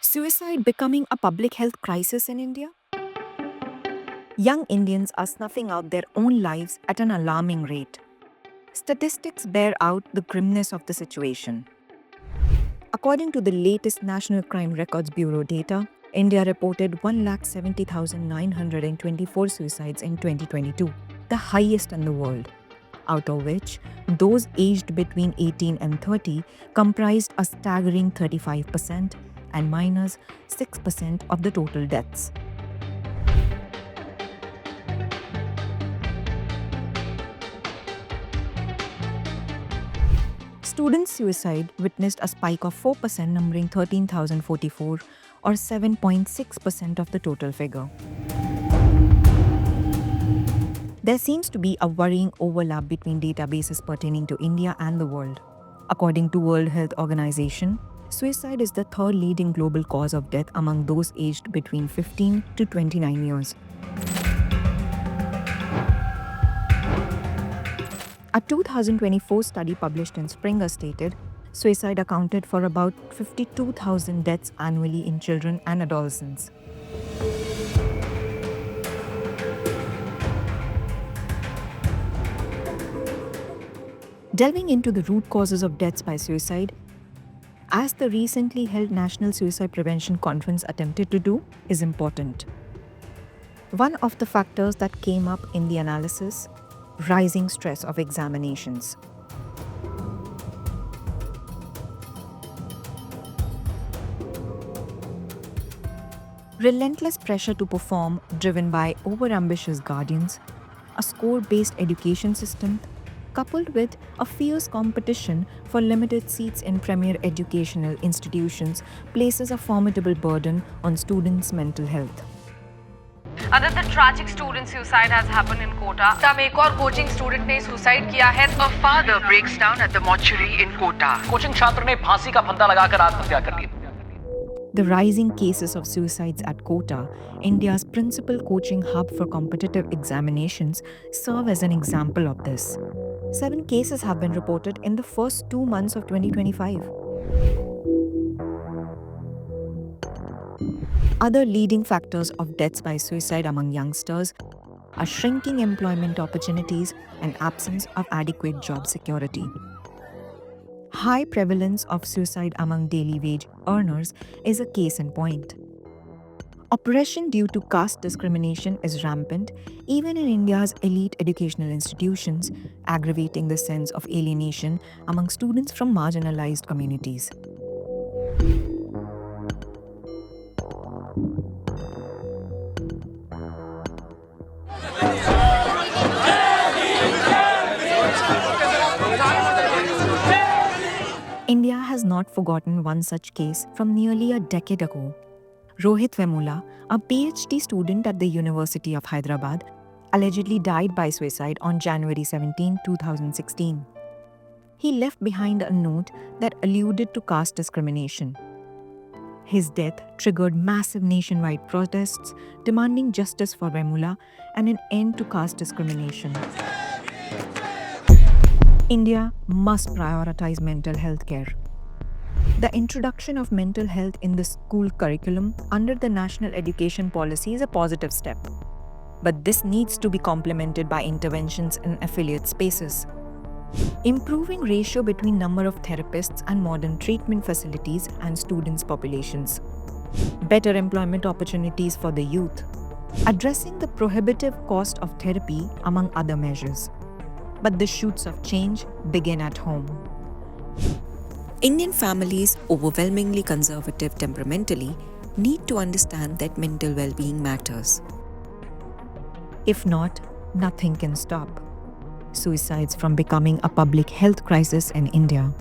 Suicide becoming a public health crisis in India? Young Indians are snuffing out their own lives at an alarming rate. Statistics bear out the grimness of the situation. According to the latest National Crime Records Bureau data, India reported 1,70,924 suicides in 2022, the highest in the world, out of which those aged between 18 and 30 comprised a staggering 35% and minors 6% of the total deaths. Student suicide witnessed a spike of 4%, numbering 13,044, or 7.6% of the total figure. There seems to be a worrying overlap between databases pertaining to India and the world. According to World Health Organization, suicide is the third leading global cause of death among those aged between 15 to 29 years. A 2024 study published in Springer stated suicide accounted for about 52,000 deaths annually in children and adolescents. Delving into the root causes of deaths by suicide, as the recently held National Suicide Prevention Conference attempted to do, is important. One of the factors that came up in the analysis: rising stress of examinations. Relentless pressure to perform driven by overambitious guardians, a score-based education system, coupled with a fierce competition for limited seats in premier educational institutions, places a formidable burden on students' mental health. Another tragic student suicide has happened in Kota. तब एक और coaching student ने suicide किया है. A father breaks down at the mortuary in Kota. Coaching छात्र ने फांसी का फंदा लगाकर आत्महत्या कर ली. The rising cases of suicides at Kota, India's principal coaching hub for competitive examinations, serve as an example of this. 7 cases have been reported in the first 2 months of 2025. Other leading factors of deaths by suicide among youngsters are shrinking employment opportunities and absence of adequate job security. High prevalence of suicide among daily wage earners is a case in point. Oppression due to caste discrimination is rampant even in India's elite educational institutions, aggravating the sense of alienation among students from marginalized communities. India has not forgotten one such case from nearly a decade ago. Rohit Vemula, a PhD student at the University of Hyderabad, allegedly died by suicide on January 17, 2016. He left behind a note that alluded to caste discrimination. His death triggered massive nationwide protests demanding justice for Vemula and an end to caste discrimination. India must prioritize mental health care. The introduction of mental health in the school curriculum under the National Education Policy is a positive step. But this needs to be complemented by interventions in affiliate spaces. Improving ratio between number of therapists and modern treatment facilities and students' populations. Better employment opportunities for the youth. Addressing the prohibitive cost of therapy, among other measures. But the shoots of change begin at home. Indian families, overwhelmingly conservative temperamentally, need to understand that mental well-being matters. If not, nothing can stop suicides from becoming a public health crisis in India.